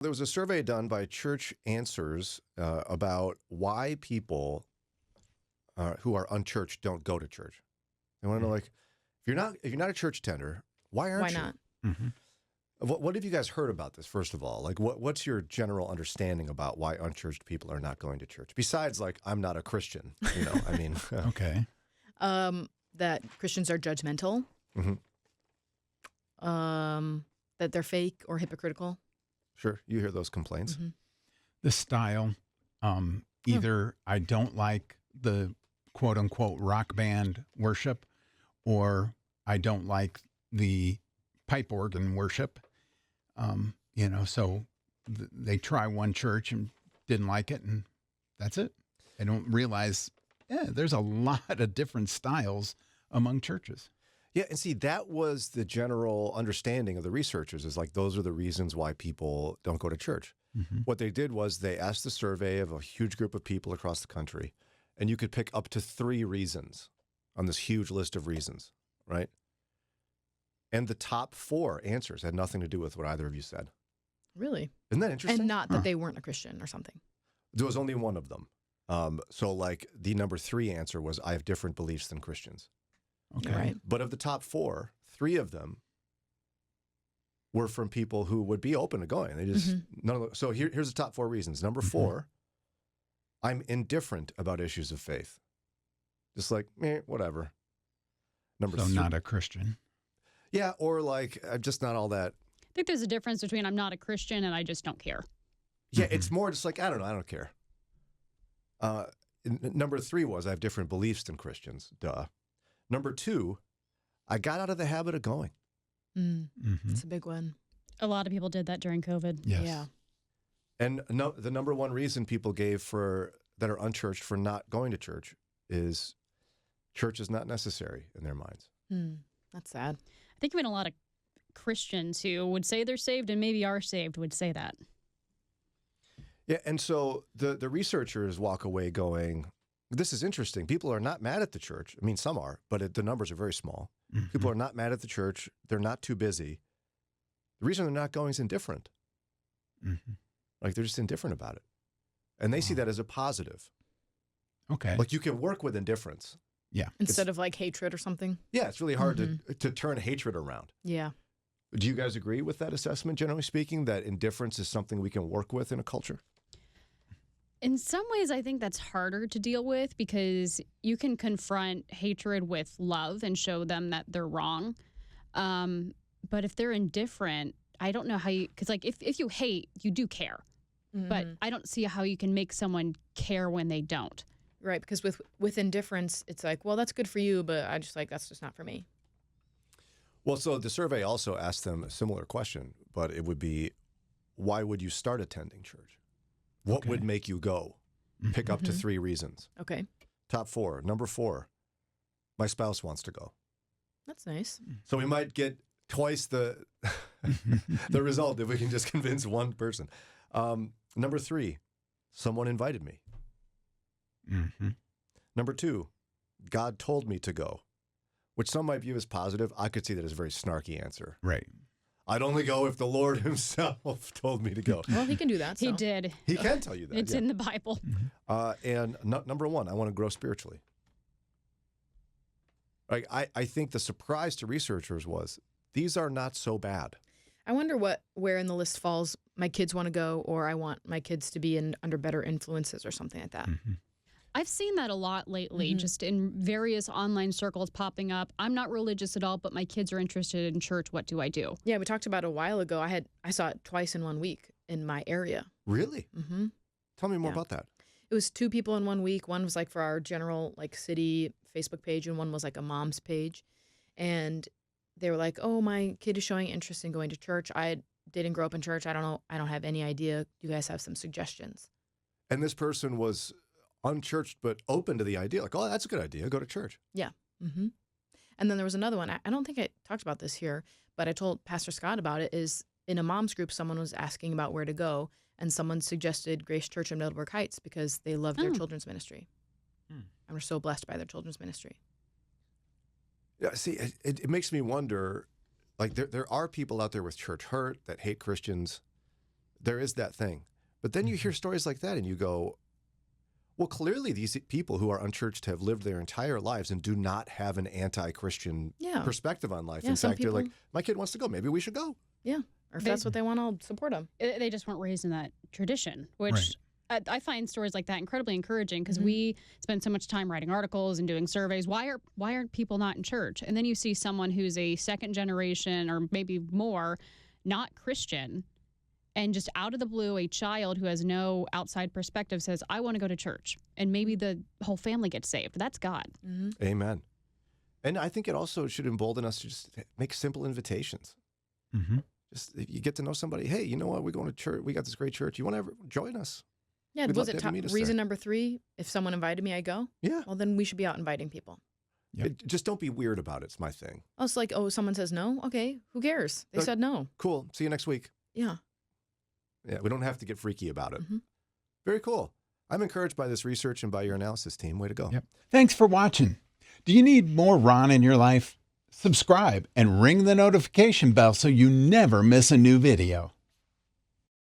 There was a survey done by Church Answers about why people who are unchurched don't go to church. They want to know, like, if you're not a church tender, why aren't you? Why not? Mm-hmm. What have you guys heard about this? First of all, like, what's your general understanding about why unchurched people are not going to church? Besides, like, I'm not a Christian. You know, I mean, Okay. That Christians are judgmental. Mm-hmm. That they're fake or hypocritical. Sure, you hear those complaints. Mm-hmm. The style, either I don't like the quote unquote rock band worship, or I don't like the pipe organ worship. So they try one church and didn't like it, and that's it. They don't realize, there's a lot of different styles among churches. Yeah, and see, that was the general understanding of the researchers, is like those are the reasons why people don't go to church. Mm-hmm. What they did was they asked the survey of a huge group of people across the country, and you could pick up to 3 reasons on this huge list of reasons, right? And the top 4 answers had nothing to do with what either of you said. Really? Isn't that interesting? And not that they weren't a Christian or something. There was only one of them. So like the number 3 answer was, I have different beliefs than Christians. Okay. Right. But of the top 4, 3 of them were from people who would be open to going. They just so here's the top 4 reasons. Number 4, I'm indifferent about issues of faith. Just like, whatever. Number So 3, not a Christian. yeah, or like I'm just not all that. I think there's a difference between I'm not a Christian and I just don't care. Yeah, it's more just like I don't care. Number 3 was I have different beliefs than Christians. Duh. Number 2, I got out of the habit of going. It's a big one. A lot of people did that during COVID. Yes. Yeah. And the number 1 reason people gave that are unchurched for not going to church is church is not necessary in their minds. That's sad. I think even a lot of Christians who would say they're saved and maybe are saved would say that. Yeah, and so the researchers walk away going, this is interesting. People are not mad at the church. I mean, some are, but the numbers are very small. Mm-hmm. People are not mad at the church. They're not too busy. The reason they're not going is indifferent. Mm-hmm. Like they're just indifferent about it. And they see that as a positive. Okay. Like you can work with indifference. Yeah. Instead of like hatred or something. Yeah, it's really hard to turn hatred around. Yeah. Do you guys agree with that assessment, generally speaking, that indifference is something we can work with in a culture? In some ways, I think that's harder to deal with because you can confront hatred with love and show them that they're wrong. But if they're indifferent, I don't know how you, because like if you hate, you do care. But I don't see how you can make someone care when they don't. Right, because with indifference, it's like, well, that's good for you, but I just like, that's just not for me. Well, so the survey also asked them a similar question, but it would be, why would you start attending church? What would make you go? Pick up to 3 reasons. Okay. Top 4. Number 4, my spouse wants to go. That's nice. So we might get twice the the result if we can just convince one person. Number 3, someone invited me. Mm-hmm. Number 2, God told me to go, which some might view as positive. I could see that as a very snarky answer. Right. I'd only go if the Lord himself told me to go. Well, he can do that. He so. did. He can tell you that. It's yeah. in the Bible. And number 1, I want to grow spiritually. Like, I think the surprise to researchers was these are not so bad. I wonder where in the list falls my kids want to go, or I want my kids to be under better influences or something like that. Mm-hmm. I've seen that a lot lately, just in various online circles popping up. I'm not religious at all, but my kids are interested in church. What do I do? Yeah, we talked about it a while ago. I saw it twice in 1 week in my area. Really? Mm-hmm. Tell me more about that. It was 2 people in 1 week. One was like for our general like city Facebook page, and one was like a mom's page. And they were like, "Oh, my kid is showing interest in going to church. I didn't grow up in church. I don't know. I don't have any idea. Do you guys have some suggestions?" And this person was unchurched but open to the idea. Like, oh, that's a good idea. Go to church. Yeah. Mm-hmm. And then there was another one. I don't think I talked about this here, but I told Pastor Scott about it. Is in a mom's group, someone was asking about where to go, and someone suggested Grace Church in Middlebrook Heights because they love their children's ministry. And we're so blessed by their children's ministry. Yeah, see, it makes me wonder, like there are people out there with church hurt that hate Christians, there is that thing. But then you hear stories like that and you go, well, clearly these people who are unchurched have lived their entire lives and do not have an anti-Christian Yeah. perspective on life. Yeah, In some fact, they're like, people- my kid wants to go. Maybe we should go. Yeah. Or if They- that's what they want, I'll support them. They just weren't raised in that tradition, which Right. I find stories like that incredibly encouraging because Mhm. we spend so much time writing articles and doing surveys. Why aren't people not in church? And then you see someone who's a second generation or maybe more not Christian, and just out of the blue, a child who has no outside perspective says, "I want to go to church," and maybe the whole family gets saved. That's God. Mm-hmm. Amen. And I think it also should embolden us to just make simple invitations. Mm-hmm. Just if you get to know somebody, hey, you know what? We're going to church. We got this great church. You want to join us? Yeah. We'd Was love it to have you meet us reason there. number 3? If someone invited me, I go. Yeah. Well, then we should be out inviting people. Yep. Just don't be weird about it. It's my thing. Oh, it's like, oh, someone says no. Okay, who cares? They Look- said no. Cool. See you next week. Yeah. Yeah, we don't have to get freaky about it. Mhm. Very cool. I'm encouraged by this research and by your analysis team. Way to go. Yep. Thanks for watching. Do you need more Ron in your life? Subscribe and ring the notification bell so you never miss a new video.